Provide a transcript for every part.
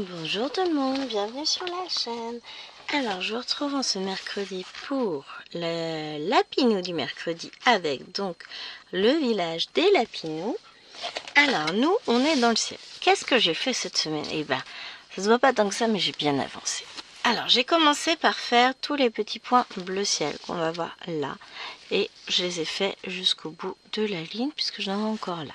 Bonjour tout le monde, bienvenue sur la chaîne. Alors je vous retrouve en ce mercredi pour le Lapinou du mercredi avec donc le village des Lapinous. Alors nous on est dans le ciel. Qu'est-ce que j'ai fait cette semaine? Eh ben ça se voit pas tant que ça mais j'ai bien avancé. Alors j'ai commencé par faire tous les petits points bleu ciel qu'on va voir là. Et je les ai fait jusqu'au bout de la ligne puisque j'en ai encore là.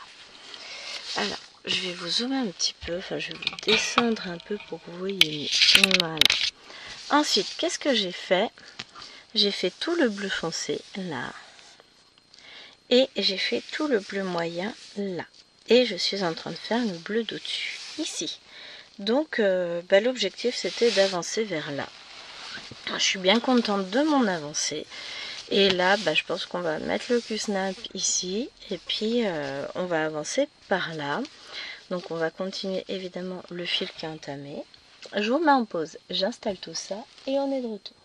Alors je vais vous zoomer un petit peu, enfin je vais vous descendre un peu pour que vous voyez mieux. Voilà. Ensuite, qu'est-ce que j'ai fait? J'ai fait tout le bleu foncé là. Et j'ai fait tout le bleu moyen là. Et je suis en train de faire le bleu d'au-dessus, ici. Donc l'objectif c'était d'avancer vers là. Je suis bien contente de mon avancée. Et là, je pense qu'on va mettre le Q-snap ici. Et puis on va avancer par là. Donc on va continuer évidemment le fil qui est entamé. Je vous mets en pause, j'installe tout ça et on est de retour.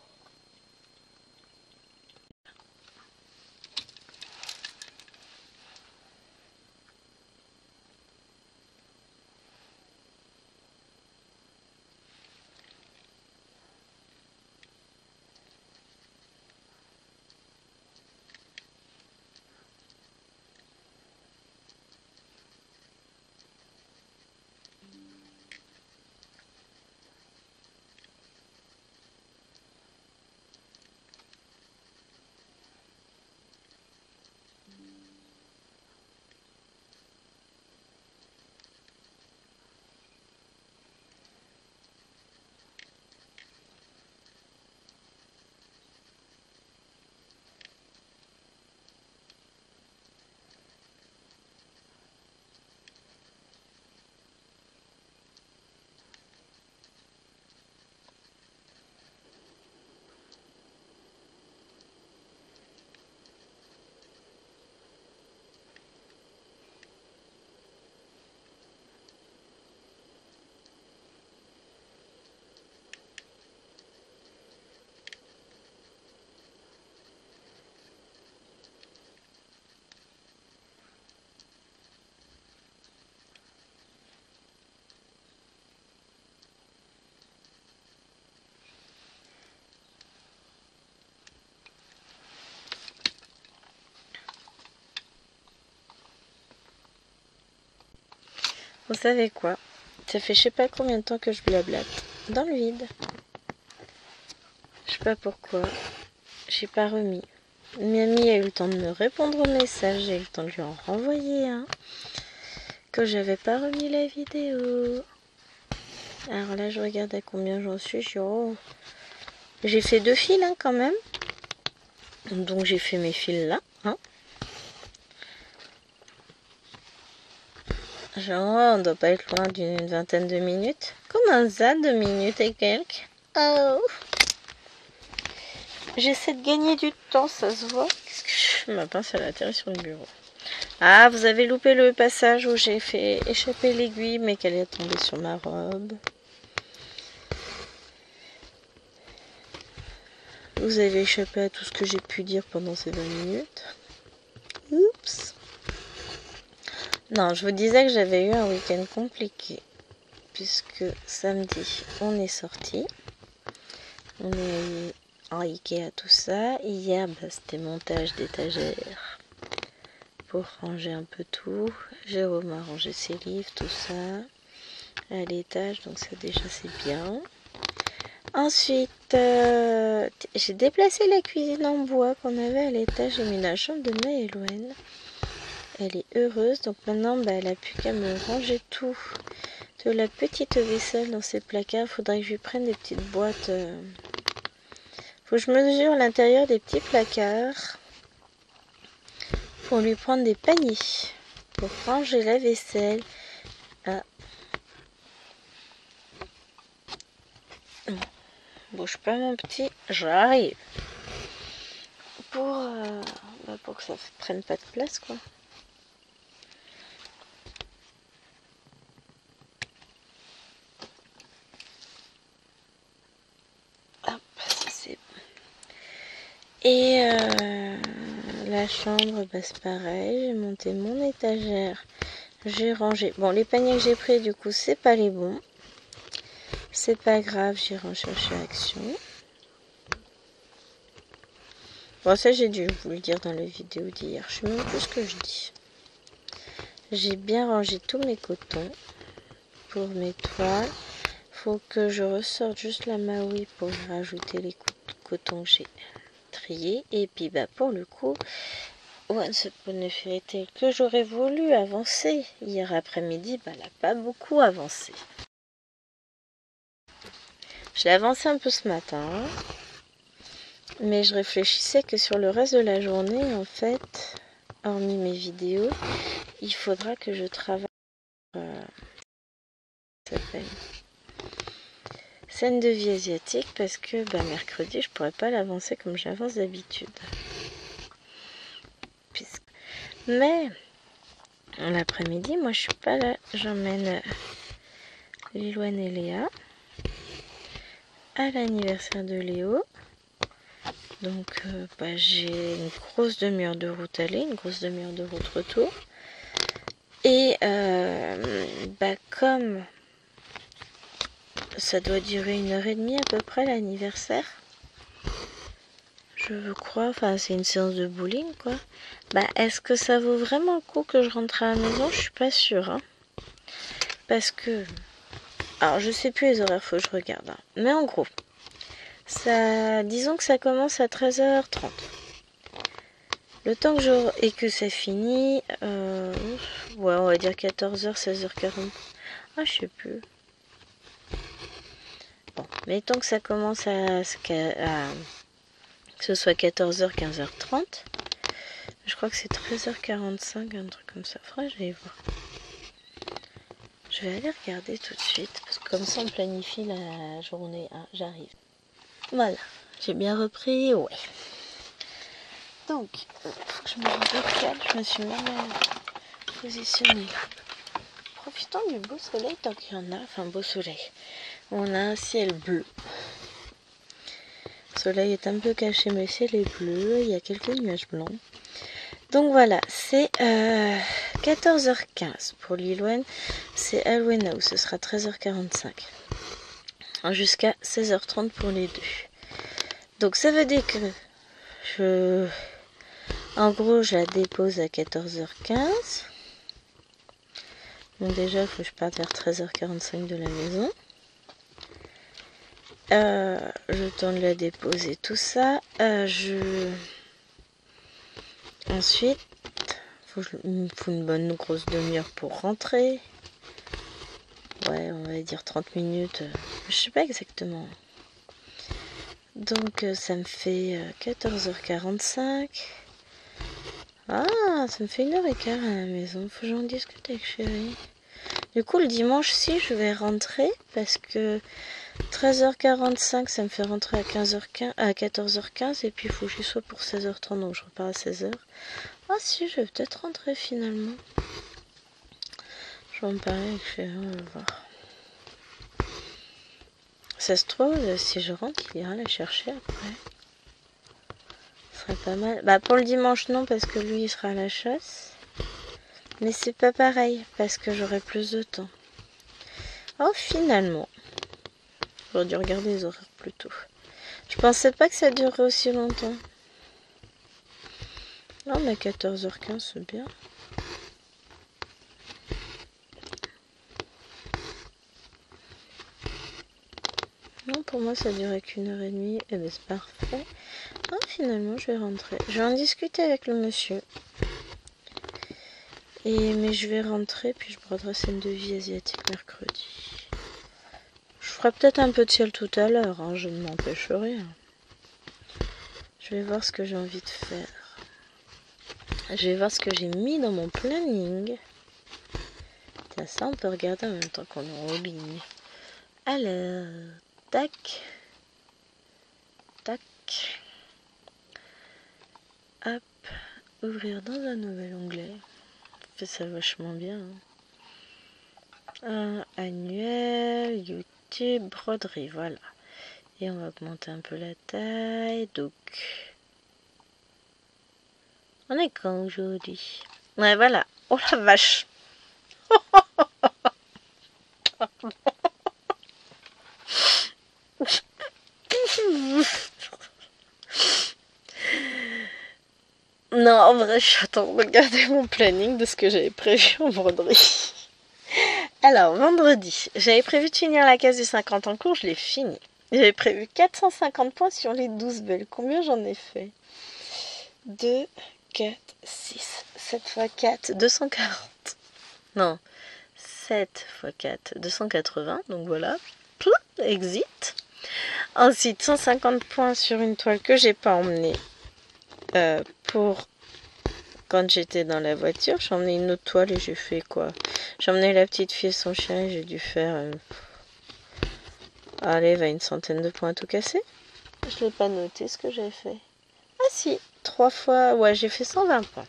Vous savez quoi? Ça fait je sais pas combien de temps que je blablate. Dans le vide. Je sais pas pourquoi. J'ai pas remis. Miami a eu le temps de me répondre au message. J'ai eu le temps de lui en renvoyer un. Que j'avais pas remis la vidéo. Alors là, je regarde à combien j'en suis. J'ai fait 2 fils quand même. Donc j'ai fait mes fils là. Genre, on doit pas être loin d'une vingtaine de minutes. Comment ça, 2 minutes et quelques? Oh! J'essaie de gagner du temps, ça se voit. Qu'est-ce que je fais? Ma pince, elle a atterri sur le bureau. Ah, vous avez loupé le passage où j'ai fait échapper l'aiguille, mais qu'elle est tombée sur ma robe. Vous avez échappé à tout ce que j'ai pu dire pendant ces 20 minutes. Oups! Non, je vous disais que j'avais eu un week-end compliqué. Puisque samedi, on est sorti. On est en Ikea, tout ça. Hier, c'était montage d'étagères pour ranger un peu tout. Jérôme a rangé ses livres, tout ça. À l'étage, donc ça déjà c'est bien. Ensuite, j'ai déplacé la cuisine en bois qu'on avait à l'étage. J'ai mis dans la chambre de Maëloine. Elle est heureuse, donc maintenant elle a plus qu'à me ranger tout de la petite vaisselle dans ses placards. Faudrait que je lui prenne des petites boîtes. Faut que je mesure l'intérieur des petits placards pour lui prendre des paniers pour ranger la vaisselle. Ah. Bouge pas mon petit, j'arrive. Pour que ça prenne pas de place quoi. Hop, ça c'est bon. Et la chambre, c'est pareil, j'ai monté mon étagère, j'ai rangé. Bon, les paniers que j'ai pris, du coup, c'est pas les bons. C'est pas grave, j'irai en chercher Action. Bon, ça j'ai dû vous le dire dans la vidéo d'hier. Je sais même plus ce que je dis. J'ai bien rangé tous mes cotons pour mes toiles. Faut que je ressorte juste la Maui pour rajouter les cotons que j'ai triés. Et puis bah pour le coup, Once Upon a Fairy Tale que j'aurais voulu avancer hier après-midi, bah elle n'a pas beaucoup avancé. Je l'ai avancé un peu ce matin, mais je réfléchissais que sur le reste de la journée, en fait, hormis mes vidéos, il faudra que je travaille. Ça s'appelle Scène de vie asiatique, parce que bah, mercredi, je pourrais pas l'avancer comme j'avance d'habitude. Mais l'après-midi, moi je suis pas là. J'emmène Liloine et Léa à l'anniversaire de Léo. Donc bah, j'ai une grosse demi-heure de route aller, une grosse demi-heure de route retour. Et bah, comme ça doit durer 1h30 à peu près l'anniversaire, je crois, enfin c'est une séance de bowling quoi. Bah est-ce que ça vaut vraiment le coup que je rentre à la maison? Je suis pas sûre. Hein. Parce que, alors je sais plus les horaires, faut que je regarde. Hein. Mais en gros, ça, disons que ça commence à 13h30. Le temps que je... et que ça finit, ouais on va dire 14h, 16h40. Ah je sais plus. Bon, mais tant que ça commence à que ce soit 14h, 15h30, je crois que c'est 13h45, un truc comme ça. Faudrait que j'aille voir. Je vais aller regarder tout de suite, parce que comme ça on planifie la journée. Hein, j'arrive. Voilà, j'ai bien repris, ouais. Donc, faut que je me recale, je me suis même positionnée là. Profitons du beau soleil tant qu'il y en a, enfin beau soleil. On a un ciel bleu. Le soleil est un peu caché, mais le ciel est bleu, il y a quelques nuages blancs. Donc voilà, c'est 14h15 pour Liloine, c'est Halloween House, ce sera 13h45. Jusqu'à 16h30 pour les deux. Donc ça veut dire que en gros, je la dépose à 14h15. Donc déjà, il faut que je parte vers 13h45 de la maison. Le temps de la déposer, tout ça. Ensuite, il me faut une bonne grosse demi-heure pour rentrer. Ouais, on va dire 30 minutes. Je sais pas exactement. Donc, ça me fait 14h45. Ah, ça me fait 1h15 à la maison. Faut que j'en discute avec chérie. Du coup, le dimanche, si, je vais rentrer parce que 13h45, ça me fait rentrer à 15h15, à 14h15 et puis il faut que j'y sois pour 16h30, donc je repars à 16h. Ah si, je vais peut-être rentrer finalement. Je vais en parler avec chérie, on va voir. Ça se trouve, si je rentre, il ira la chercher après. Ce serait pas mal. Bah pour le dimanche, non, parce que lui, il sera à la chasse. Mais c'est pas pareil, parce que j'aurai plus de temps. Oh, finalement. J'aurais dû regarder les horaires plus tôt. Je pensais pas que ça durerait aussi longtemps. Non, mais 14h15, c'est bien. Non, pour moi, ça durait qu'1h30. Eh ben, c'est parfait. Ah, finalement, je vais rentrer. Je vais en discuter avec le monsieur. Mais je vais rentrer, puis je broderai scène de vie asiatique mercredi. Je ferai peut-être un peu de ciel tout à l'heure, hein, je ne m'empêche rien. Je vais voir ce que j'ai envie de faire. Je vais voir ce que j'ai mis dans mon planning. Tiens, ça, on peut regarder en même temps qu'on est en ligne. Alors, tac. Tac. Hop. Ouvrir dans un nouvel onglet. Fait ça vachement bien. Hein. Annuel, YouTube, broderie, voilà. Et on va augmenter un peu la taille. Donc, on est quand aujourd'hui? Ouais, voilà. Oh la vache. vrai, je suis en train de regarder mon planning de ce que j'avais prévu en vendredi. Alors, vendredi, j'avais prévu de finir la case du 50 en cours, je l'ai fini. J'avais prévu 450 points sur les 12 belles. Combien j'en ai fait? 2, 4, 6, 7 x 4, 240. Non, 7 x 4, 280. Donc voilà, exit. Ensuite, 150 points sur une toile que j'ai pas emmenée pour quand j'étais dans la voiture. J'ai emmené une autre toile et j'ai fait quoi? J'ai emmené la petite fille et son chien et j'ai dû faire... allez, va une centaine de points à tout casser. Je l'ai pas noté ce que j'ai fait. Ah si, 3 fois... Ouais, j'ai fait 120 points.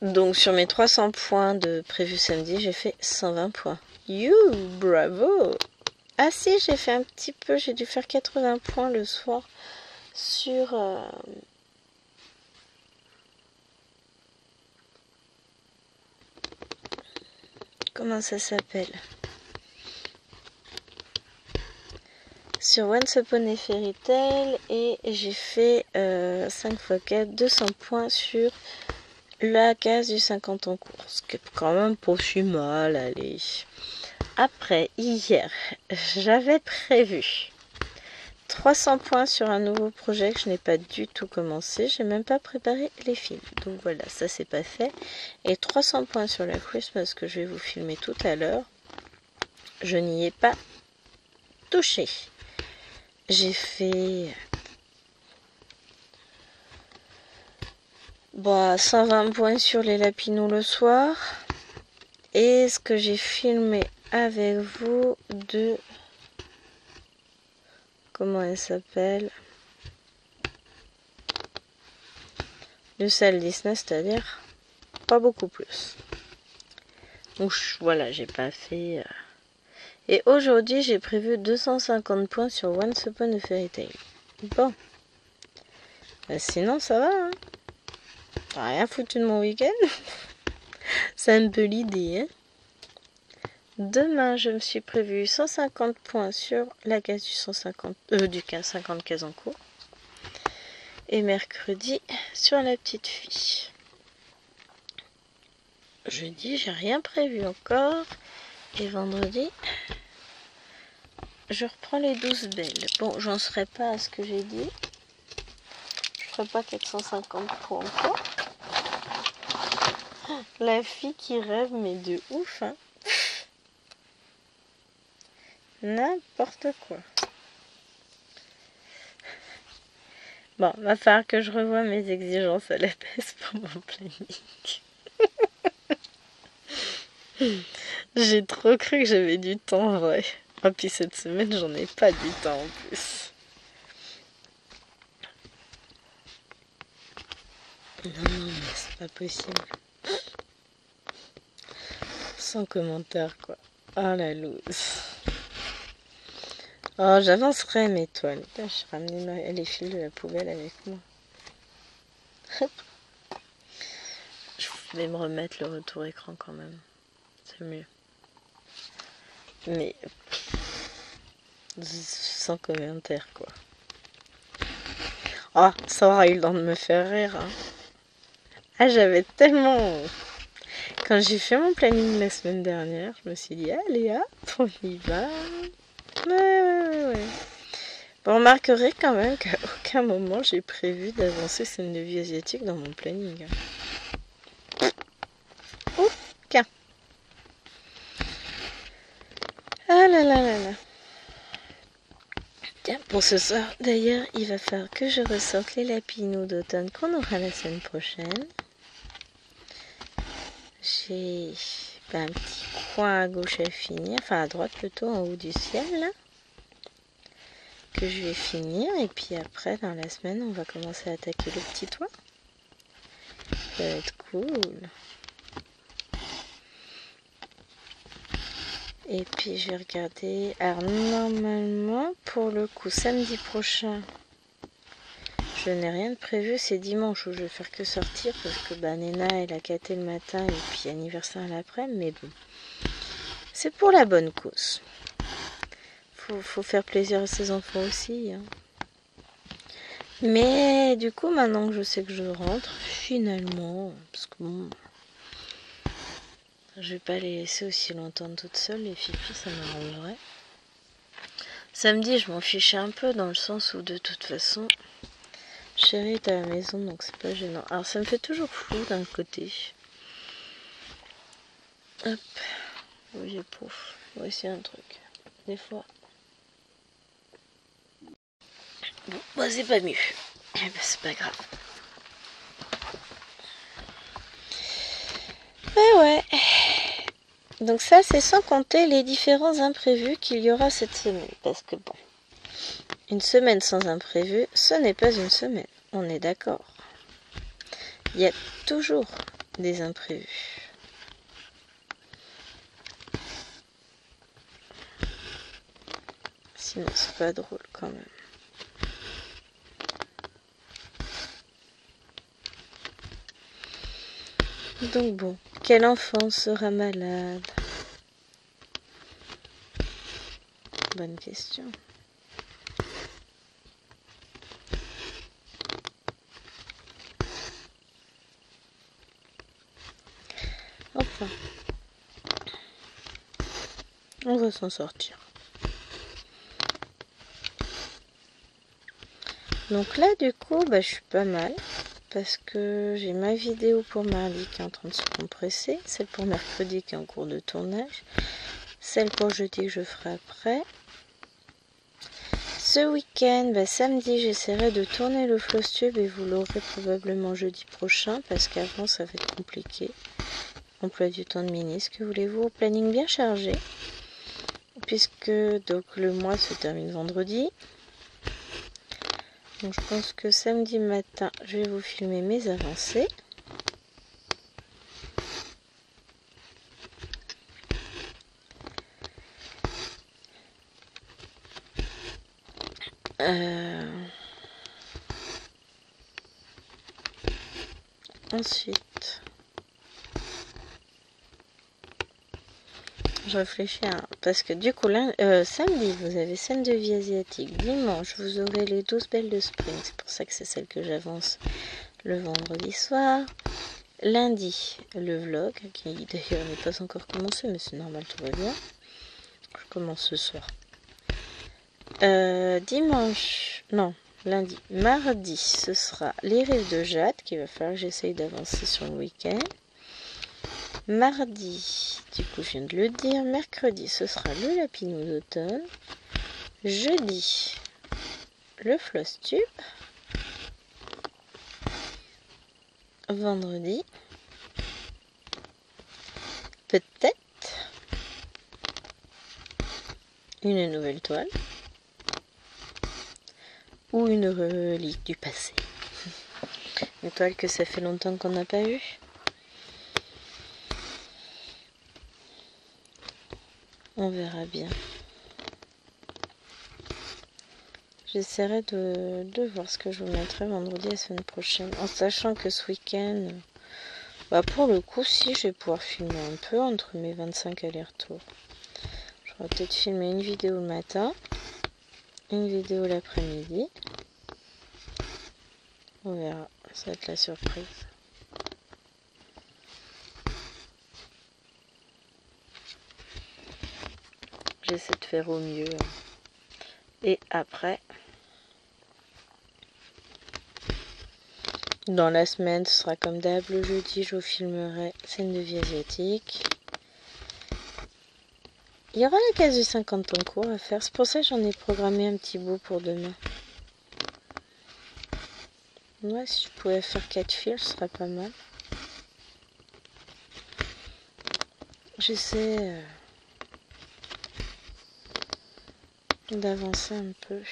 Donc sur mes 300 points de prévu samedi, j'ai fait 120 points. You, bravo! Ah si, j'ai fait un petit peu, j'ai dû faire 80 points le soir sur... comment ça s'appelle? Sur Once Upon a Fairy Tale, et j'ai fait 5 x 4, 200 points sur la case du 50 en cours. Ce qui est quand même pas si mal, allez. Après, hier, j'avais prévu 300 points sur un nouveau projet que je n'ai pas du tout commencé. J'ai même pas préparé les films. Donc voilà, ça c'est pas fait. Et 300 points sur la Christmas que je vais vous filmer tout à l'heure. Je n'y ai pas touché. J'ai fait 120 points sur les lapinous le soir. Et ce que j'ai filmé avec vous de... comment elle s'appelle? De celle Disney, c'est-à-dire pas beaucoup plus. Donc voilà, j'ai pas fait... Et aujourd'hui, j'ai prévu 250 points sur Once Upon a Fairy Tale. Bon. Sinon, ça va, hein. T'as rien foutu de mon week-end. C'est un peu l'idée, hein. Demain, je me suis prévu 150 points sur la case du 50 cases en cours. Et mercredi, sur la petite fille. Jeudi, j'ai rien prévu encore. Et vendredi, je reprends les 12 belles. Bon, j'en serai pas à ce que j'ai dit. Je ferai pas 450 points encore. La fille qui rêve, mais de ouf, hein. N'importe quoi. Bon, va falloir que je revoie mes exigences à la baisse pour mon planning. J'ai trop cru que j'avais du temps, en vrai. Et puis cette semaine, j'en ai pas du temps en plus. Non, mais c'est pas possible. Sans commentaire, quoi. Oh la loose. Oh, j'avancerai mes toiles. Putain, je ramené les fils de la poubelle avec moi. Je vais me remettre le retour écran quand même. C'est mieux. Mais sans commentaire, quoi. Oh, ça aura eu le temps de me faire rire, hein. Ah, j'avais tellement... Quand j'ai fait mon planning la semaine dernière, je me suis dit, allez, hop, on y va. Ouais. Vous remarquerez quand même qu'à aucun moment j'ai prévu d'avancer scène de vie asiatique dans mon planning. Aucun. Ah là là là là. Tiens, pour ce soir, d'ailleurs, il va falloir que je ressorte les lapinous d'automne qu'on aura la semaine prochaine. J'ai un petit coin à gauche à finir, enfin à droite plutôt, en haut du ciel, là, que je vais finir. Et puis après, dans la semaine, on va commencer à attaquer le petit toit. Ça va être cool. Et puis je vais regarder. Alors normalement, pour le coup, samedi prochain, je n'ai rien de prévu. C'est dimanche où je vais faire que sortir parce que Nena elle a caté le matin et puis anniversaire à l'après-midi. Mais bon, c'est pour la bonne cause. Faut faire plaisir à ses enfants aussi, hein. Mais du coup, maintenant que je sais que je rentre, finalement, parce que bon, je vais pas les laisser aussi longtemps toutes seules, les filles, ça m'arrangerait. Samedi, je m'en fichais un peu dans le sens où de toute façon, Chérie est à la maison, donc c'est pas gênant. Alors ça me fait toujours flou d'un côté. Hop, oui, pouf. Voici un truc. Des fois. Bon, bah c'est pas mieux. Eh ben c'est pas grave. Ouais. Donc ça, c'est sans compter les différents imprévus qu'il y aura cette semaine. Parce que bon, une semaine sans imprévu, ce n'est pas une semaine. On est d'accord. Il y a toujours des imprévus. Sinon, c'est pas drôle quand même. Donc bon, quel enfant sera malade? Bonne question. Enfin, on va s'en sortir. Donc là, du coup, je suis pas mal. Parce que j'ai ma vidéo pour mardi qui est en train de se compresser. Celle pour mercredi qui est en cours de tournage. Celle pour jeudi que je ferai après. Ce week-end, samedi, j'essaierai de tourner le Flosstube et vous l'aurez probablement jeudi prochain. Parce qu'avant, ça va être compliqué. Emploi du temps de ministre, que voulez-vous, au planning bien chargé. Puisque donc le mois se termine vendredi. Donc je pense que samedi matin, je vais vous filmer mes avancées. Ensuite, je réfléchis parce que du coup, samedi, vous avez scène de vie asiatique. Dimanche, vous aurez les 12 belles de Spring. C'est pour ça que c'est celle que j'avance le vendredi soir. Lundi, le vlog, qui d'ailleurs n'est pas encore commencé, mais c'est normal, tout va bien. Je commence ce soir. Dimanche, non, lundi, mardi, ce sera les rêves de Jade, qu'il va falloir que j'essaye d'avancer sur le week-end. Mardi, du coup je viens de le dire, mercredi ce sera le Lapinou d'automne. Jeudi, le Flosstube. Vendredi, peut-être une nouvelle toile. Ou une relique du passé. Une toile que ça fait longtemps qu'on n'a pas vue. On verra bien. J'essaierai de voir ce que je vous mettrai vendredi la semaine prochaine. En sachant que ce week-end, pour le coup, si je vais pouvoir filmer un peu entre mes 25 allers-retours. J'aurai peut-être filmé une vidéo le matin, une vidéo l'après-midi. On verra, ça va être la surprise. J'essaie de faire au mieux. Et après, dans la semaine, ce sera comme d'hab. Le jeudi, je vous filmerai scène de vie asiatique. Il y aura la case du 50 ans cours à faire. C'est pour ça que j'en ai programmé un petit bout pour demain. Ouais, si je pouvais faire 4 fils, ce serait pas mal. J'essaie d'avancer un peu.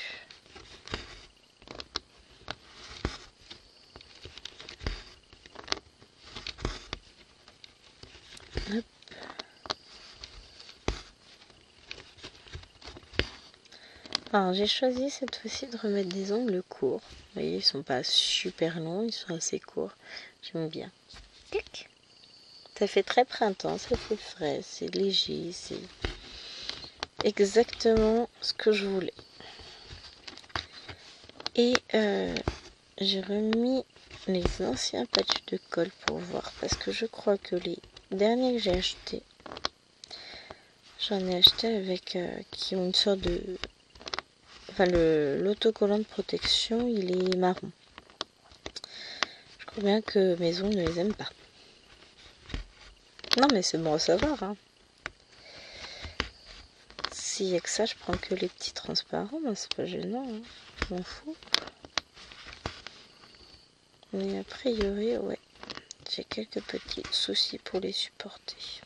Hop. Alors j'ai choisi cette fois-ci de remettre des ongles courts. Vous voyez, ils sont pas super longs, ils sont assez courts. J'aime bien. Clic. Ça fait très printemps, ça fait frais, c'est léger, c'est exactement ce que je voulais. Et j'ai remis les anciens patchs de colle pour voir, parce que je crois que les derniers que j'ai achetés, j'en ai acheté avec qui ont une sorte de... Enfin, l'autocollant de protection, il est marron. Je crois bien que Maison ne les aime pas. Non, mais c'est bon à savoir, hein. S'il y a que ça, je prends que les petits transparents, ben, c'est pas gênant, hein. Je m'en fous. Mais a priori, ouais, j'ai quelques petits soucis pour les supporter.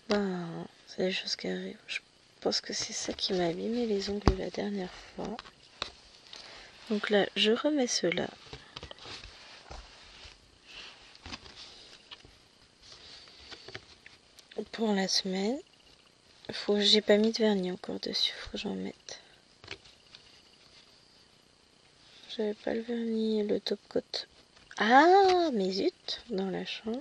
Ben, c'est des choses qui arrivent. Je pense que c'est ça qui m'a abîmé les ongles la dernière fois. Donc là, je remets ceux-là. Pour la semaine. J'ai pas mis de vernis encore dessus, faut que j'en mette. J'avais pas le vernis et le top coat. Ah, mais zut, dans la chambre.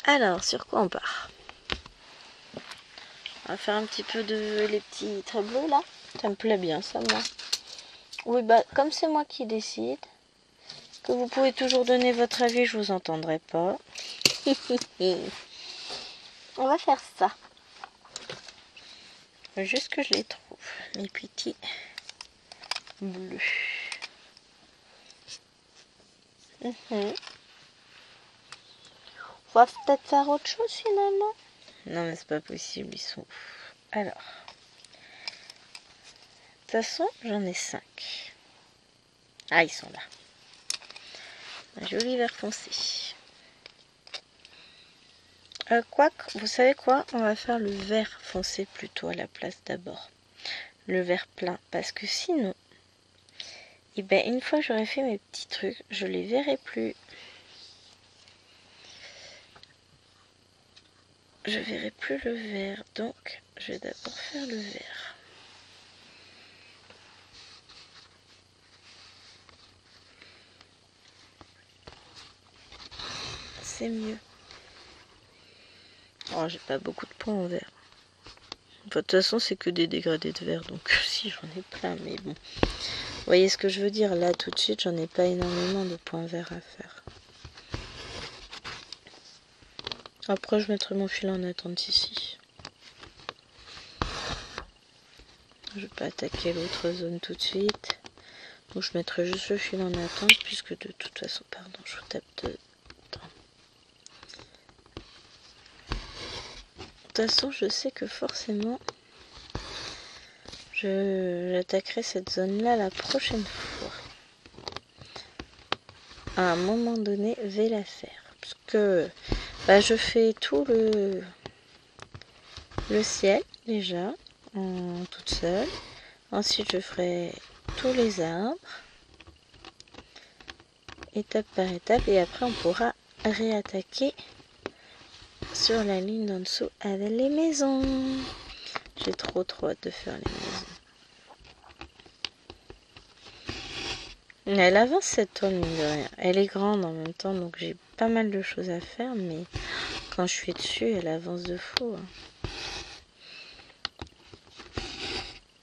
Alors, sur quoi on part? On va faire un petit peu de les petits traits bleus là. Ça me plaît bien ça, moi. Oui, bah, comme c'est moi qui décide, que vous pouvez toujours donner votre avis, je vous entendrai pas. On va faire ça. Juste que je les trouve, mes petits bleus. On va peut-être faire autre chose finalement. Non mais c'est pas possible, ils sont... Alors, de toute façon, j'en ai 5. Ah, ils sont là. Un joli vert foncé. Quoique, vous savez quoi? On va faire le vert foncé plutôt à la place d'abord. Le vert plein. Parce que sinon, et ben, une fois que j'aurai fait mes petits trucs, je les verrai plus. Je verrai plus le vert. Donc, je vais d'abord faire le vert. C'est mieux. Oh, j'ai pas beaucoup de points en vert. De toute façon, c'est que des dégradés de vert, donc si, j'en ai plein, mais bon. Vous voyez ce que je veux dire? Là, tout de suite, j'en ai pas énormément de points verts à faire. Après, je mettrai mon fil en attente ici. Je vais pas attaquer l'autre zone tout de suite. Donc, je mettrai juste le fil en attente, puisque de toute façon, pardon, je vous tape dedans. De toute façon, je sais que forcément, j'attaquerai cette zone-là la prochaine fois. À un moment donné, vais la faire. Parce que bah, je fais tout le ciel déjà, toute seule. Ensuite, je ferai tous les arbres, étape par étape. Et après, on pourra réattaquer sur la ligne d'en dessous avec les maisons. J'ai trop hâte de faire les maisons. Elle avance cette toile, mine de rien. Elle est grande en même temps, donc j'ai pas mal de choses à faire, mais quand je suis dessus, elle avance de fou.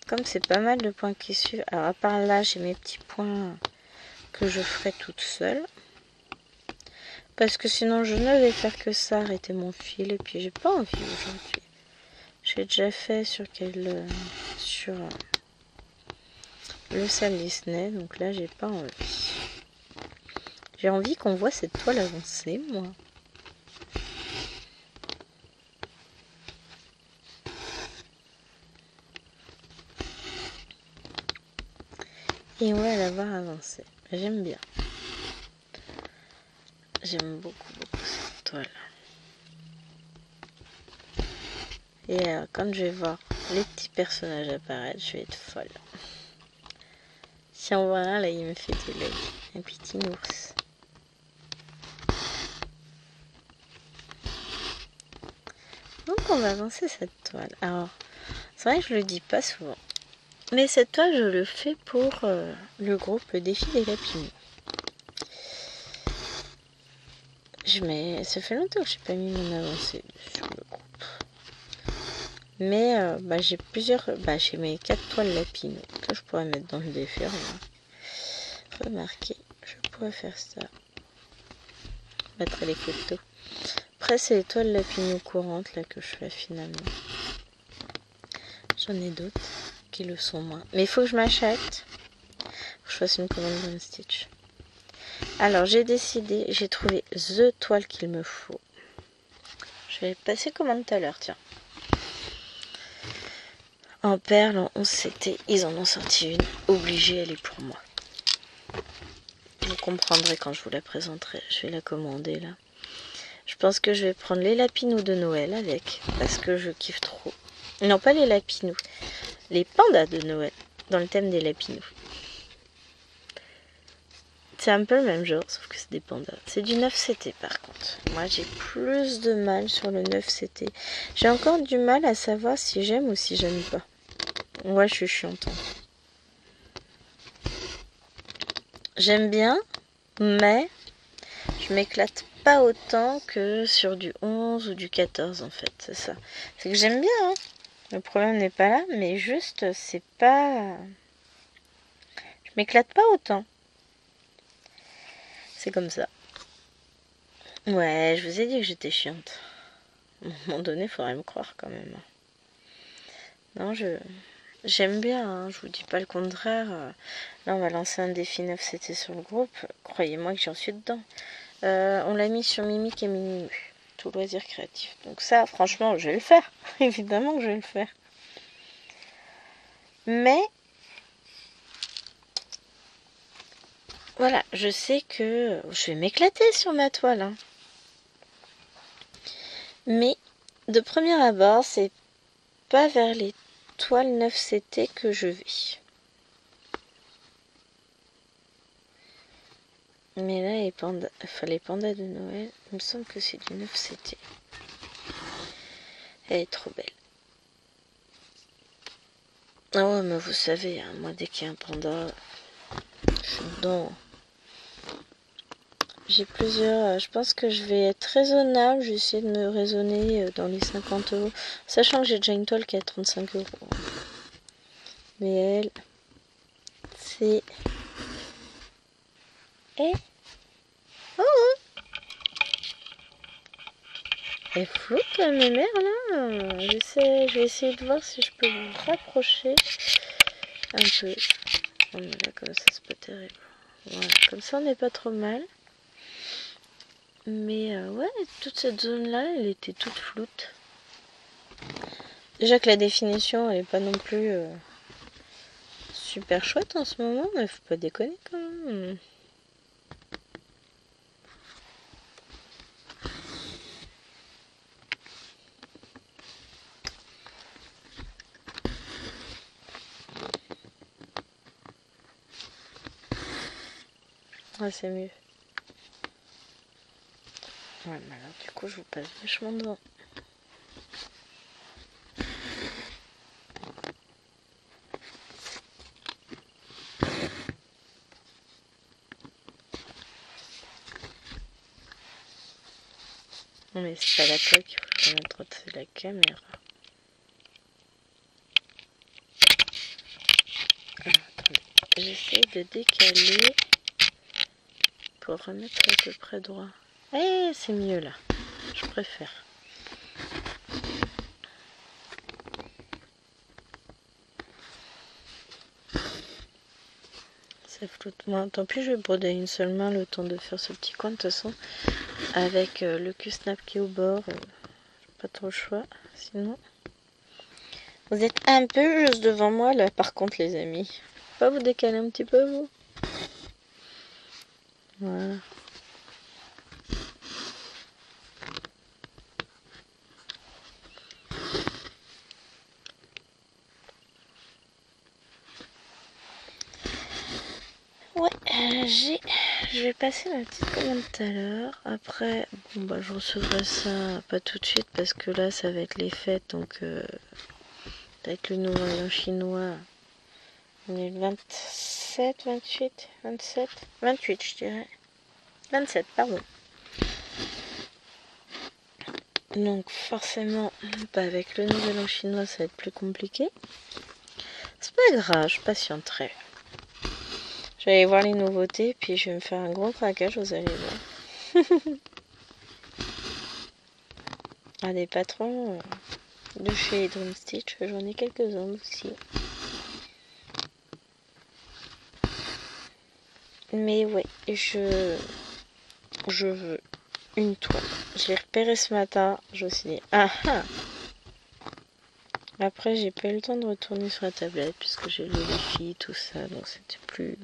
Comme c'est pas mal de points qui suivent, alors à part là, j'ai mes petits points que je ferai toute seule. Parce que sinon, je ne vais faire que ça, arrêter mon fil, et puis j'ai pas envie aujourd'hui. J'ai déjà fait sur le salle Disney, donc là, j'ai pas envie. J'ai envie qu'on voit cette toile avancer, moi. Et on va la voir avancer. J'aime bien. J'aime beaucoup cette toile. Et quand je vais voir les petits personnages apparaître, je vais être folle. Si on voit un, là, il me fait de l'œil. Un petit ours. Donc on va avancer cette toile. Alors, c'est vrai que je le dis pas souvent. Mais cette toile, je le fais pour le groupe Le Défi des Lapinous. Ça fait longtemps que je n'ai pas mis mon avancée sur le groupe. Mais j'ai plusieurs... j'ai mes 4 toiles lapino que je pourrais mettre dans le défer. Remarquez, je pourrais faire ça. Mettre les photos. Après, c'est les toiles lapino courantes là que je fais finalement. J'en ai d'autres qui le sont moins. Mais il faut que je m'achète. Je fasse une commande d'un Stitch. Alors, j'ai décidé, j'ai trouvé the toile qu'il me faut. Je vais passer commande tout à l'heure, tiens. En perles, en 11 CT, ils en ont sorti une. Obligée, elle est pour moi. Vous comprendrez quand je vous la présenterai. Je vais la commander là. Je pense que je vais prendre les lapinous de Noël avec. Parce que je kiffe trop. Non, pas les lapinous. Les pandas de Noël. Dans le thème des lapinous. C'est un peu le même genre, sauf que c'est des pandas. C'est du 9 CT par contre. Moi j'ai plus de mal sur le 9 CT. J'ai encore du mal à savoir si j'aime ou si j'aime pas. Moi je suis chiante. J'aime bien, mais je m'éclate pas autant que sur du 11 ou du 14 en fait. C'est ça. C'est que j'aime bien, hein. Le problème n'est pas là, mais juste c'est pas... Je m'éclate pas autant. C'est comme ça. Ouais, je vous ai dit que j'étais chiante. À un moment donné, il faudrait me croire quand même. Non, j'aime bien, hein, je vous dis pas le contraire. Là, on va lancer un défi 9 CT sur le groupe. Croyez-moi que j'en suis dedans. On l'a mis sur Mimic et Minimu. Tout loisir créatif. Donc ça, franchement, je vais le faire. Évidemment que je vais le faire. Mais... voilà, je sais que je vais m'éclater sur ma toile. Hein. Mais, de premier abord, c'est pas vers les toiles 9 CT que je vais. Mais là, les pandas de Noël, il me semble que c'est du 9 CT. Elle est trop belle. Ah ouais, mais vous savez, hein, moi, dès qu'il y a un panda, je suis dedans. J'ai plusieurs... je pense que je vais être raisonnable. Je vais essayer de me raisonner dans les 50 euros. Sachant que j'ai déjà une toile qui est à 35 euros. Mais elle, c'est... Eh oh, oh. Elle flotte la mémère là. Je vais essayer de voir si je peux vous rapprocher un peu. Oh, mais là, comme ça, c'est pas terrible. Voilà, comme ça, on n'est pas trop mal. Mais ouais, toute cette zone-là, elle était toute floute. Déjà que la définition, elle est pas non plus super chouette en ce moment, mais faut pas déconner quand même. Ouais, c'est mieux. Ouais, mais alors du coup, je vous passe vachement devant. Non, mais c'est pas la toile qu'il faut mettre, c'est la caméra. Alors, attendez. J'essaie de décaler pour remettre à peu près droit. Eh, c'est mieux là. Je préfère. Ça flotte moins. Tant pis, je vais broder une seule main le temps de faire ce petit coin. De toute façon, avec le Q-snap qui est au bord, pas trop le choix. Sinon, vous êtes un peu juste devant moi là. Par contre, les amis, pas vous décaler un petit peu vous. Voilà. Ouais, je vais passer ma petite commande tout à l'heure. Après, bon bah je recevrai ça pas tout de suite parce que là ça va être les fêtes, donc avec le nouvel an chinois, on est le 27, 28, 27, 28 je dirais. 27, pardon. Donc forcément, avec le nouvel an chinois, ça va être plus compliqué. C'est pas grave, je patienterai. Je vais aller voir les nouveautés, puis je vais me faire un gros craquage, vous allez voir. Ah, des patrons de chez Dream Stitch, j'en ai quelques-uns aussi. Mais ouais, je veux une toile. Je l'ai repéré ce matin, je me suis dit, ah ah. Après, j'ai pas eu le temps de retourner sur la tablette, puisque j'ai le wifi, tout ça, donc c'était plus...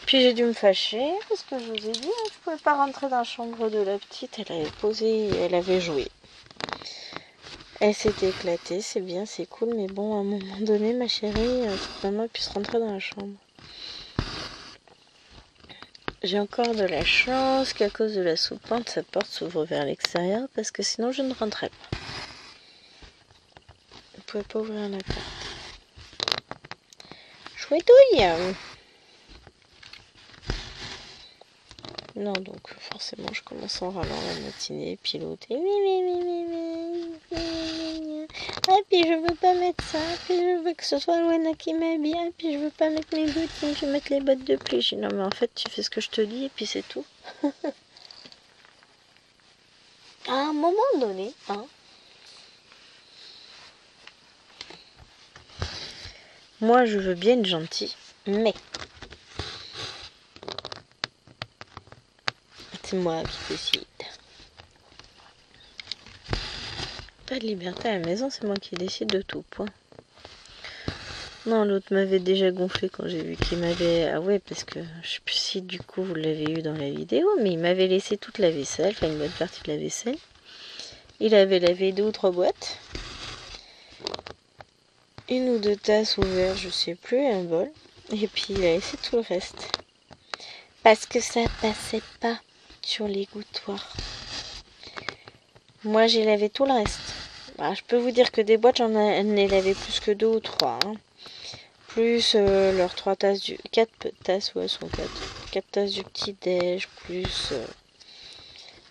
Puis j'ai dû me fâcher, parce que je vous ai dit, je pouvais pas rentrer dans la chambre de la petite, elle avait posé, elle avait joué. Elle s'était éclatée, c'est bien, c'est cool, mais bon, à un moment donné, ma chérie, maman puisse rentrer dans la chambre. J'ai encore de la chance qu'à cause de la soupente, sa porte s'ouvre vers l'extérieur, parce que sinon je ne rentrais pas. Je ne pouvais pas ouvrir la porte. Chouetouille! Non, donc forcément, je commence en râlant la matinée, piloter. Ah, puis je veux pas mettre ça, puis je veux que ce soit Loana qui m'habille, puis je veux pas mettre mes bottines, je veux mettre les bottes de pluie. J'ai dit, non, mais en fait, tu fais ce que je te dis, et puis c'est tout. À un moment donné, hein. Moi, je veux bien être gentille, mais c'est moi qui décide. Pas de liberté à la maison, c'est moi qui décide de tout, point. Non, l'autre m'avait déjà gonflé quand j'ai vu qu'il m'avait... Ah ouais, parce que je sais plus si du coup vous l'avez eu dans la vidéo, mais il m'avait laissé toute la vaisselle, enfin une bonne partie de la vaisselle. Il avait lavé 2 ou 3 boîtes. 1 ou 2 tasses ouvertes, je sais plus, un bol. Et puis il a laissé tout le reste. Parce que ça passait pas sur l'égouttoir. Moi j'ai lavé tout le reste. Alors, je peux vous dire que des boîtes, j'en ai lavé plus que 2 ou 3. Hein. Plus leurs 3 tasses du... 4 tasses, ouais, sont 4. 4 tasses du petit-déj, plus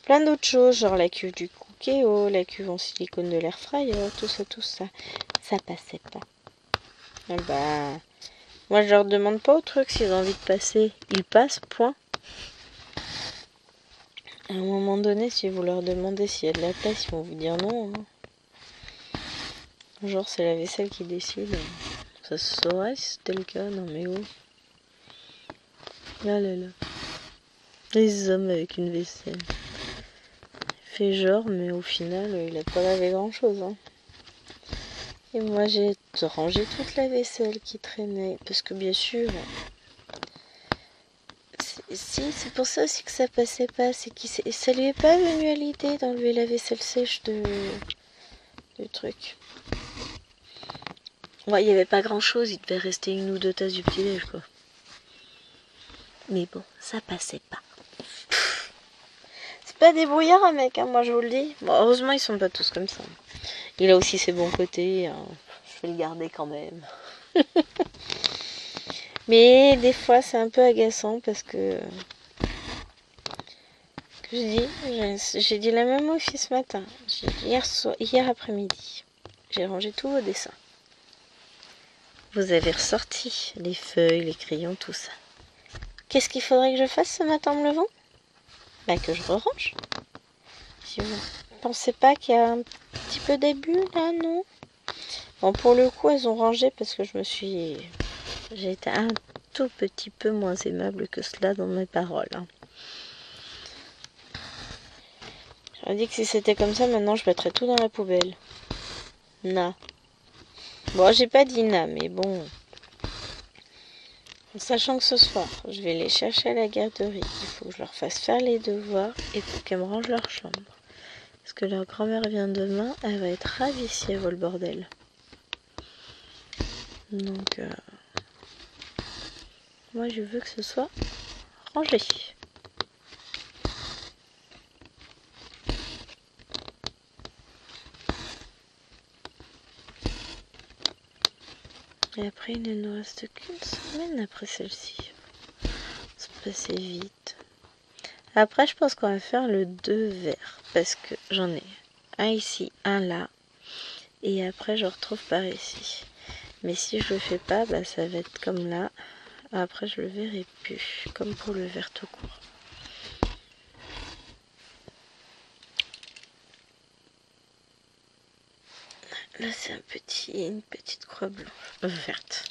plein d'autres choses, genre la cuve du Cookéo, la cuve en silicone de l'air fryer, tout ça. Ça passait pas. Ah bah... Moi, je leur demande pas au truc s'ils ont envie de passer. Ils passent, point. À un moment donné, si vous leur demandez s'il y a de la place, ils vont vous dire non. Hein. Genre, c'est la vaisselle qui décide. Ça se saurait si c'était le cas. Non, mais oh. Là là là. Les hommes avec une vaisselle. Il fait genre, mais au final, il a pas lavé grand chose. Hein. Et moi, j'ai rangé toute la vaisselle qui traînait. Parce que bien sûr... Si, c'est pour ça aussi que ça passait pas. C'est que ça lui est pas venu à l'idée d'enlever la vaisselle sèche du truc. Ouais, il n'y avait pas grand chose. Il devait rester 1 ou 2 tasses du petit-déj, quoi. Mais bon, ça passait pas. C'est pas débrouillard, un mec, hein, moi je vous le dis. Bon, heureusement, ils sont pas tous comme ça. Il a aussi ses bons côtés. Hein. Je vais le garder quand même. Mais des fois, c'est un peu agaçant parce que... J'ai dit la même aussi ce matin. Hier après-midi. J'ai rangé tous vos dessins. Vous avez ressorti les feuilles, les crayons, tout ça. Qu'est-ce qu'il faudrait que je fasse ce matin en me levant? Bah que je range. Si vous pensez pas qu'il y a un petit peu d'abus là, non? Bon, pour le coup, elles ont rangé parce que j'ai été un tout petit peu moins aimable que cela dans mes paroles. Hein. J'aurais dit que si c'était comme ça, maintenant je mettrais tout dans la poubelle. Na. Bon, j'ai pas dit na, mais bon. En sachant que ce soir, je vais les chercher à la garderie, il faut que je leur fasse faire les devoirs et pour qu'elles me rangent leur chambre. Parce que leur grand-mère vient demain, elle va être ravie si elle voit le bordel. Donc, moi je veux que ce soit rangé. Et après, il ne nous reste qu'une semaine après celle-ci. Ça va passer vite. Après, je pense qu'on va faire le 2 verts. Parce que j'en ai un ici, un là. Et après je retrouve par ici. Mais si je le fais pas, bah, ça va être comme là. Après je le verrai plus, comme pour le vert tout court. Là c'est une petite croix blanche, verte.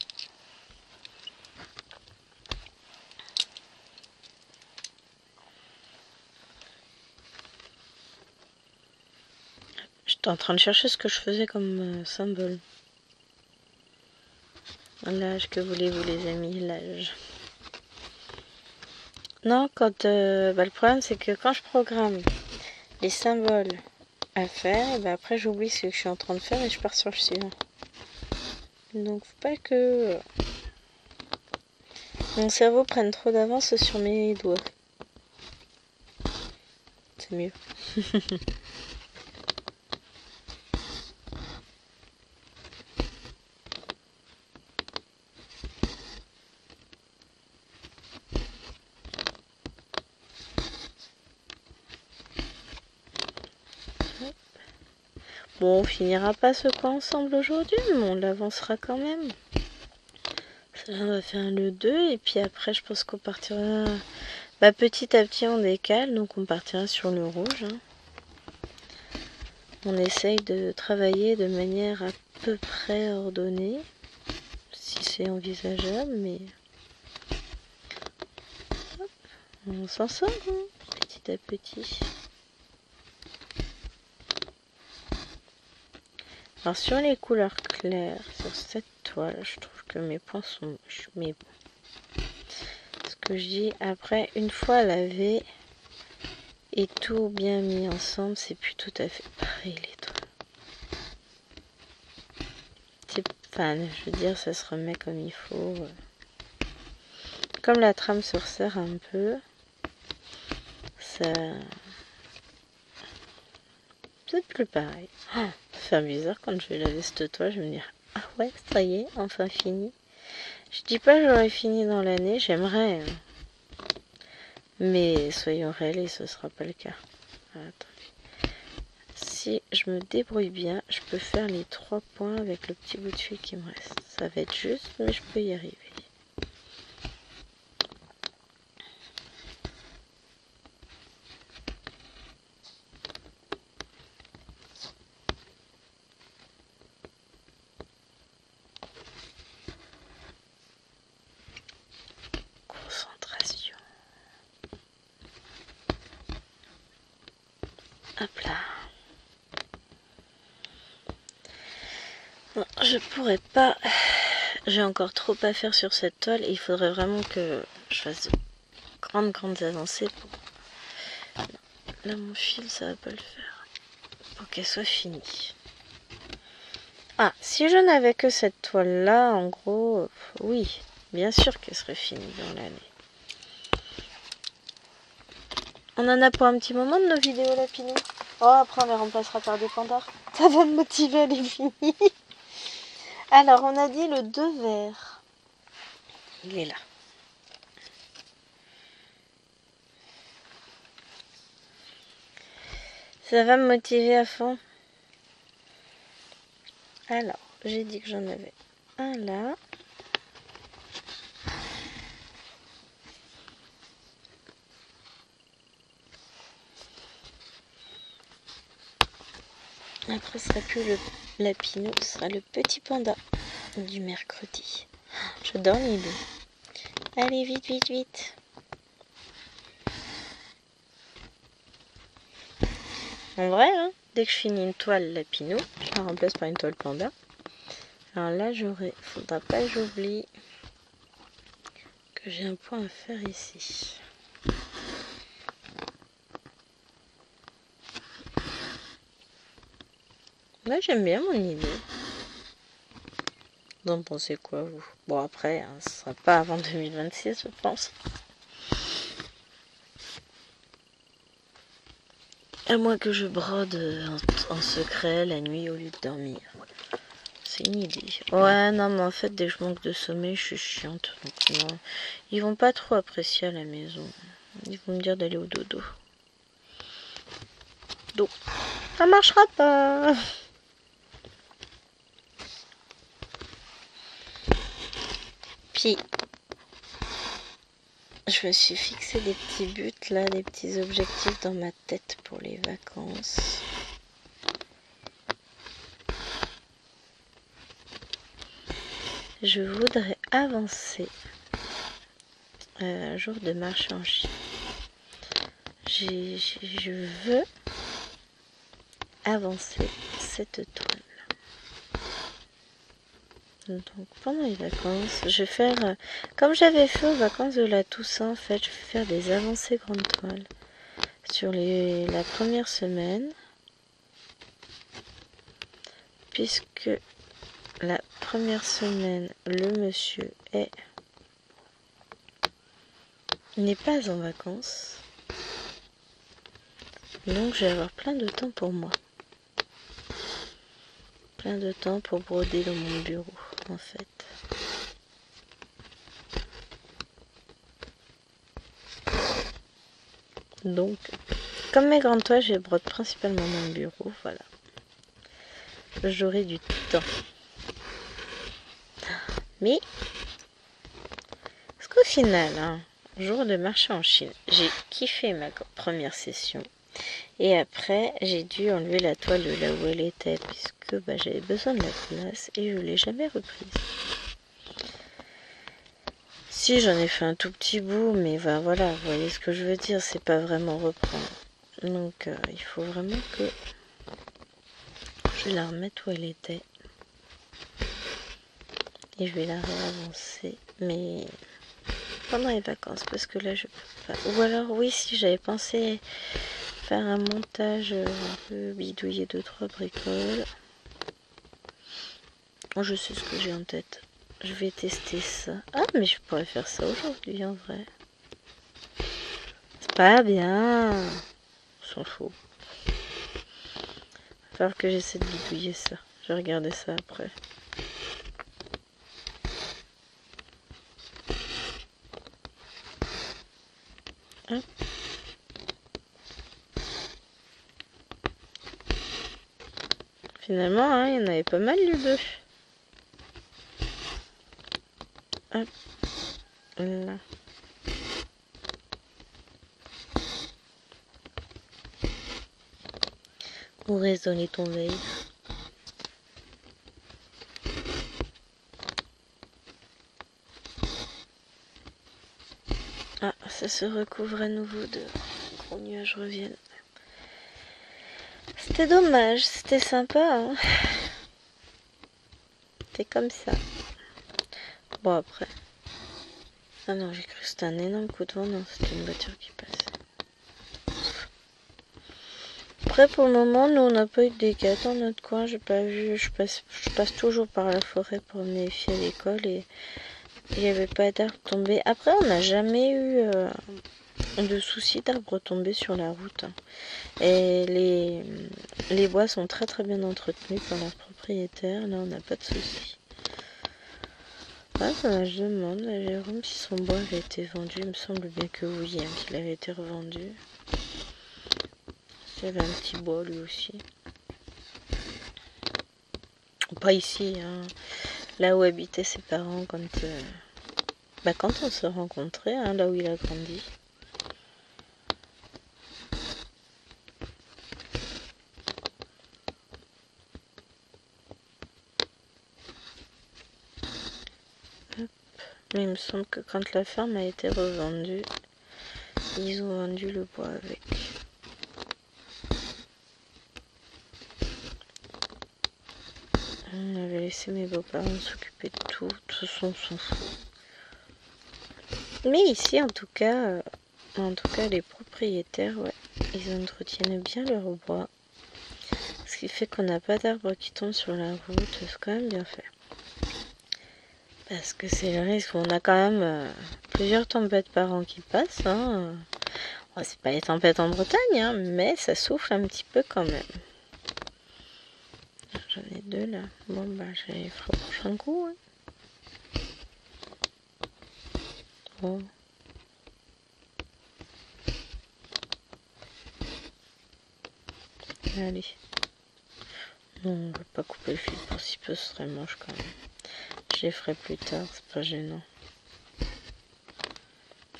J'étais en train de chercher ce que je faisais comme symbole. L'âge, que voulez-vous les amis, l'âge. Non, quand le problème c'est que quand je programme les symboles à faire, et après j'oublie ce que je suis en train de faire et je pars sur le suivant. Donc faut pas que mon cerveau prenne trop d'avance sur mes doigts. C'est mieux. Bon, on finira pas ce coin ensemble aujourd'hui, mais on l'avancera quand même. Ça, on va faire le 2 et puis après je pense qu'on partira... Bah, petit à petit on décale, donc on partira sur le rouge. Hein. On essaye de travailler de manière à peu près ordonnée, si c'est envisageable, mais... Hop, on s'en sort, hein, petit à petit. Alors sur les couleurs claires, sur cette toile, je trouve que mes points sont moches, mais bon. Ce que je dis, après, une fois lavé et tout bien mis ensemble, c'est plus tout à fait pareil les toiles. Enfin, je veux dire, ça se remet comme il faut. Comme la trame se resserre un peu, ça... c'est plus pareil. Oh, ça fait bizarre quand je vais laver cette toile, je vais me dire, ah ouais, ça y est, enfin fini. Je dis pas que j'aurais fini dans l'année, j'aimerais. Mais soyons réalistes, ce sera pas le cas. Attendez. Si je me débrouille bien, je peux faire les 3 points avec le petit bout de fil qui me reste. Ça va être juste, mais je peux y arriver. Concentration. Hop là. Bon, je pourrais pas... J'ai encore trop à faire sur cette toile et il faudrait vraiment que je fasse de grandes avancées pour... Là mon fil ça va pas le faire. Pour qu'elle soit finie. Ah, si je n'avais que cette toile là, en gros, oui, bien sûr qu'elle serait finie dans l'année. On en a pour un petit moment de nos vidéos Lapinou. Oh, après on les remplacera par des pandas. Ça va me motiver à les finir. Alors, on a dit le 2 vert. Il est là. Ça va me motiver à fond. Alors, j'ai dit que j'en avais un là. Après, ce sera plus le Lapinou, ce sera le petit panda du mercredi. J'adore l'idée. Allez, vite, vite, vite. En vrai, hein, dès que je finis une toile Lapinou, je la remplace par une toile panda. Alors là, faudra pas que j'oublie que j'ai un point à faire ici. Là, j'aime bien mon idée. Vous en pensez quoi, vous? Bon, après, hein, ce sera pas avant 2026, je pense. À moins que je brode en secret la nuit au lieu de dormir. C'est une idée. Ouais, non, mais en fait, dès que je manque de sommeil, je suis chiante. Donc, non. Ils vont pas trop apprécier à la maison. Ils vont me dire d'aller au dodo. Donc, ça marchera pas. Puis, je me suis fixé des petits buts là, des petits objectifs dans ma tête pour les vacances. Je voudrais avancer un jour de marche en Chine. Je veux avancer cette toile. Donc pendant les vacances, je vais faire, comme j'avais fait aux vacances de la Toussaint, en fait, je vais faire des avancées grande toile sur la première semaine, puisque la première semaine, le monsieur n'est pas en vacances, donc je vais avoir plein de temps pour moi, plein de temps pour broder dans mon bureau, en fait. Donc, comme mes grandes toiles, je brode principalement mon bureau, voilà. J'aurai du temps. Mais, parce qu'au final, jour de marché en Chine, j'ai kiffé ma première session. Et après, j'ai dû enlever la toile de là où elle était, puisque j'avais besoin de la place et je ne l'ai jamais reprise. Si, j'en ai fait un tout petit bout, mais voilà, vous voyez ce que je veux dire, c'est pas vraiment reprendre. Donc, il faut vraiment que je la remette où elle était. Et je vais la réavancer, mais pendant les vacances, parce que là, je peux pas. Ou alors, oui, si j'avais pensé faire un montage un peu bidouiller 2-3 bricoles. Je sais ce que j'ai en tête. Je vais tester ça. Ah, mais je pourrais faire ça aujourd'hui, en vrai. C'est pas bien. On s'en fout. Il va falloir que j'essaie de bidouiller ça. Je vais regarder ça après. Hop. Finalement, il y en avait pas mal du bœuf. Hop. Là. Où résonnait ton veille? Ah, ça se recouvre à nouveau de gros nuages reviennent. C'était dommage, c'était sympa, hein. C'était comme ça. Bon, après. Ah non, j'ai cru que c'était un énorme coup de vent. Non, c'était une voiture qui passe. Après, pour le moment, nous, on n'a pas eu de dégâts dans notre coin. J'ai pas vu. Je passe toujours par la forêt pour emmener les filles à l'école et il n'y avait pas d'arbres tombés. Après, on n'a jamais eu de soucis d'arbres tombés sur la route. Et les bois sont très très bien entretenus par leurs propriétaires. Là, on n'a pas de soucis. Ah, je demande à Jérôme si son bois avait été vendu. Il me semble bien que oui, qu'il avait été revendu. Il y avait un petit bois lui aussi. Pas ici, hein. Là où habitaient ses parents quand on se rencontrait, hein, là où il a grandi. Hop. Mais il me semble que quand la ferme a été revendue, ils ont vendu le bois avec. On avait laissé mes beaux-parents s'occuper de tout. De toute façon, on s'en fout. Mais ici, en tout cas, les propriétaires, ouais, ils entretiennent bien leur bois. Ce qui fait qu'on n'a pas d'arbres qui tombent sur la route. C'est quand même bien fait. Parce que c'est le risque. On a quand même plusieurs tempêtes par an qui passent. Hein. Bon, c'est pas les tempêtes en Bretagne, hein, mais ça souffle un petit peu quand même. J'en ai deux là. Bon, je les ferai au prochain coup. Hein. Bon. Allez. Non, on va pas couper le fil pour si peu, ce serait moche quand même. Je les ferai plus tard, c'est pas gênant. De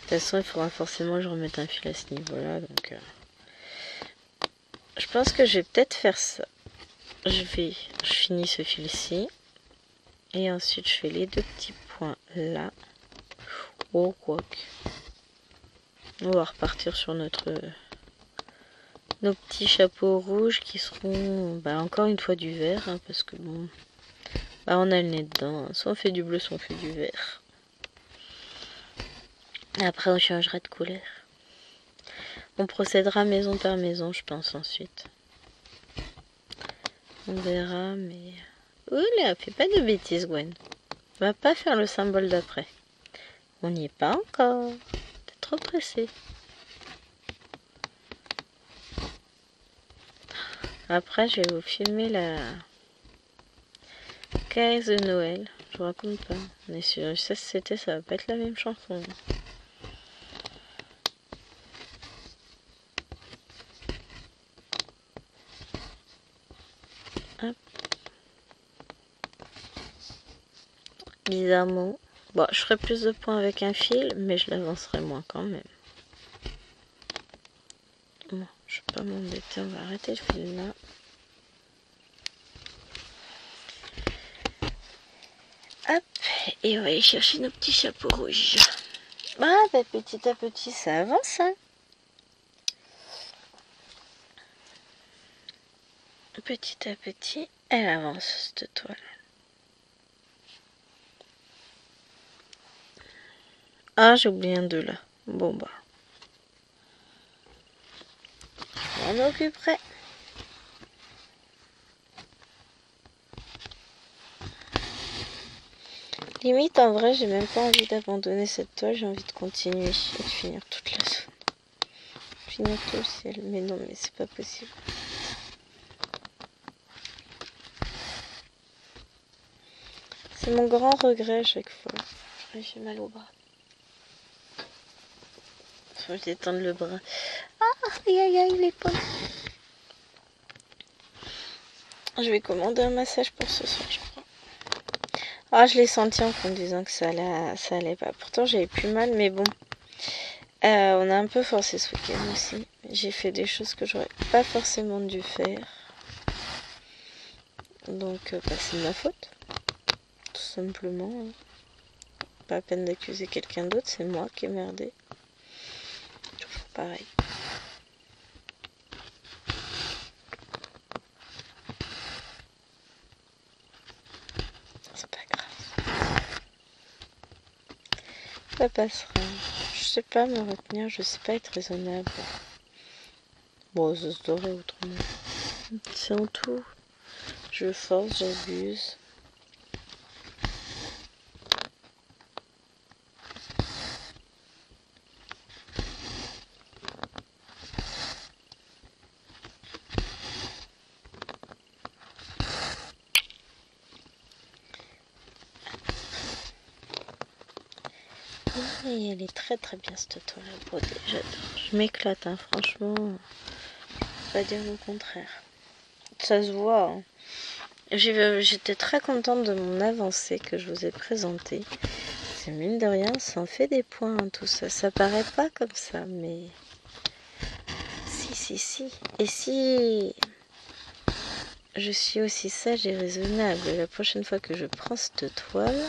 toute façon, il faudra forcément que je remette un fil à ce niveau-là, donc... Je pense que je vais peut-être faire ça. Je finis ce fil-ci. Et ensuite, je fais les 2 petits points là. Oh, quoique. On va repartir sur nos petits chapeaux rouges qui seront encore une fois du vert. Hein, parce que bon, on a le nez dedans. Hein. Soit on fait du bleu, soit on fait du vert. Après, on changera de couleur. On procédera maison par maison, je pense, ensuite. On verra, mais... Oula, fais pas de bêtises, Gwen. On va pas faire le symbole d'après. On n'y est pas encore. T'es trop pressé. Après, je vais vous filmer la caisse de Noël. Je vous raconte pas. Mais sur UCSCT, ça va pas être la même chanson. Hop. Bizarrement. Bon, je ferai plus de points avec un fil, mais je l'avancerai moins quand même. Bon, je vais pas m'embêter, on va arrêter le fil là. Hop, et on va aller chercher nos petits chapeaux rouges. Petit à petit, ça avance, hein. Petit à petit, elle avance, cette toile. Ah, j'ai oublié un 2 là. Bon, bah. Je m'en occuperai. Limite, en vrai, j'ai même pas envie d'abandonner cette toile. J'ai envie de continuer et de finir toute la zone. Finir tout le ciel. Mais non, mais c'est pas possible. C'est mon grand regret à chaque fois. J'ai mal au bras. Faut que j'étende le bras. Ah, aïe aïe aïe, les pommes. Je vais commander un massage pour ce soir, je crois. Ah, je l'ai senti en conduisant que ça allait pas. Pourtant, j'avais plus mal, mais bon. On a un peu forcé ce week-end aussi. J'ai fait des choses que j'aurais pas forcément dû faire. Donc, c'est de ma faute. Tout simplement. Hein. Pas la peine d'accuser quelqu'un d'autre, c'est moi qui ai merdé. Toujours pareil. C'est pas grave. Ça passera. Je sais pas me retenir, je sais pas être raisonnable. Bon, ça se devrait autrement. C'est en tout. Je force, j'abuse. Et elle est très très bien cette toile à broder, j'adore. Je m'éclate, hein, franchement. Je peux pas dire le contraire. Ça se voit. Hein. J'étais très contente de mon avancée que je vous ai présentée. C'est mine de rien, ça en fait des points, hein, tout ça. Ça paraît pas comme ça, mais... Si. Et si je suis aussi sage et raisonnable, la prochaine fois que je prends cette toile,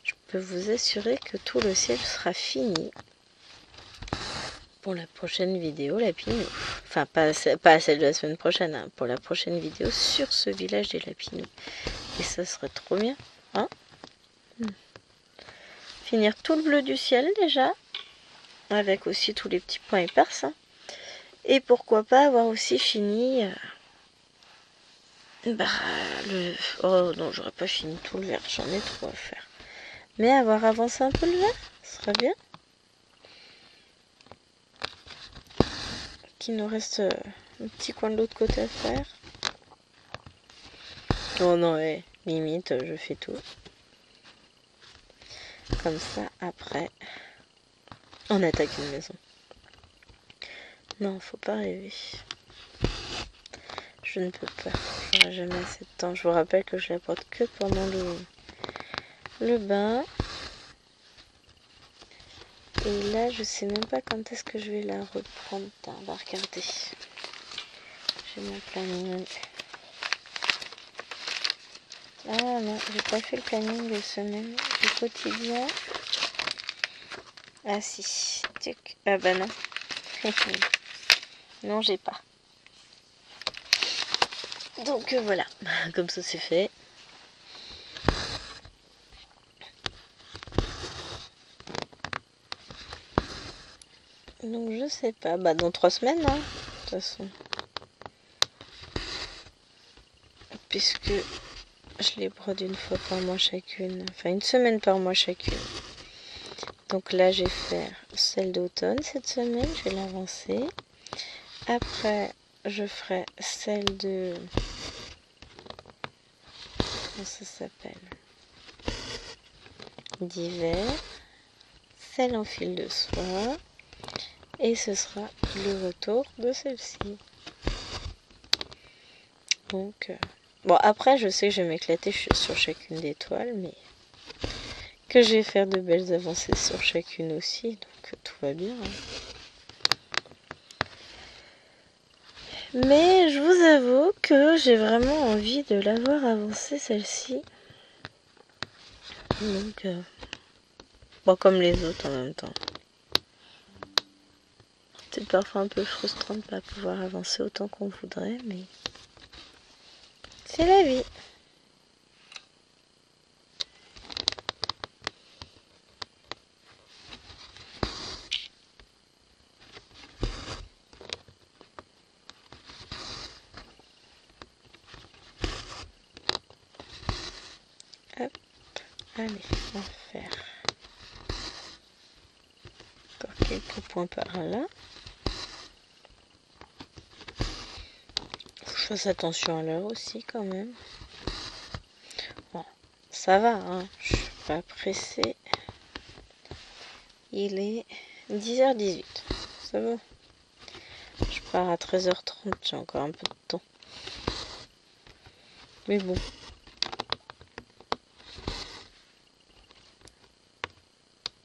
je peux vous assurer que tout le ciel sera fini pour la prochaine vidéo Lapinous. Enfin, pas celle de la semaine prochaine, hein, pour la prochaine vidéo sur ce village des Lapinous. Et ça serait trop bien, hein. Finir tout le bleu du ciel déjà, avec aussi tous les petits points éparses. Hein. Et pourquoi pas avoir aussi fini... Oh non, j'aurais pas fini tout le vert, j'en ai trop à faire. Mais avoir avancé un peu le vert, ce serait bien. Qu'il nous reste un petit coin de l'autre côté à faire. Oh non, limite, je fais tout. Comme ça, après, on attaque une maison. Non, faut pas rêver. je ne peux pas. J'aurai jamais assez de temps. Je vous rappelle que je la porte que pendant le bain. Et là, je sais même pas quand est-ce que je vais la reprendre. Attends, on va regarder. J'ai mon planning. Ah non, j'ai pas fait le planning de semaine du quotidien. Ah si, tic. Ah bah non. Non, j'ai pas. Donc voilà, comme ça c'est fait. Donc je sais pas, bah dans 3 semaines, hein, de toute façon. Puisque je les brode une fois par mois chacune, enfin une semaine par mois chacune. Donc là je vais faire celle d'automne cette semaine, je vais l'avancer. Après je ferai celle de... Comment ça s'appelle? D'hiver. Celle en fil de soie. Et ce sera le retour de celle-ci. Donc, bon, après, je sais que je vais m'éclater sur chacune des toiles, mais que je vais faire de belles avancées sur chacune aussi, donc tout va bien. Mais je vous avoue que j'ai vraiment envie de l'avoir avancée, celle-ci. Donc, bon, comme les autres en même temps. C'est parfois un peu frustrant de ne pas pouvoir avancer autant qu'on voudrait, mais c'est la vie. Hop, allez, on va faire encore quelques points par là. Faut que je fasse attention à l'heure aussi quand même. Bon, ça va, hein, je suis pas pressée. Il est 10h18, ça va. Je pars à 13h30, j'ai encore un peu de temps. Mais bon.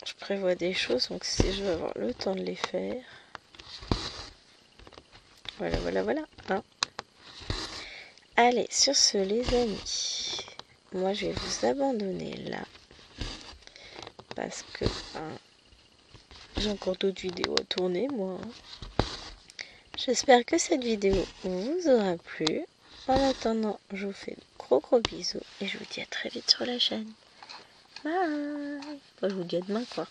Je prévois des choses, donc si je veux avoir le temps de les faire. Voilà, voilà, voilà. Hein. Allez, sur ce, les amis, moi je vais vous abandonner là. Parce que j'ai encore d'autres vidéos à tourner, moi. J'espère que cette vidéo vous aura plu. En attendant, je vous fais de gros bisous et je vous dis à très vite sur la chaîne. Bye. Enfin, je vous dis à demain, quoi.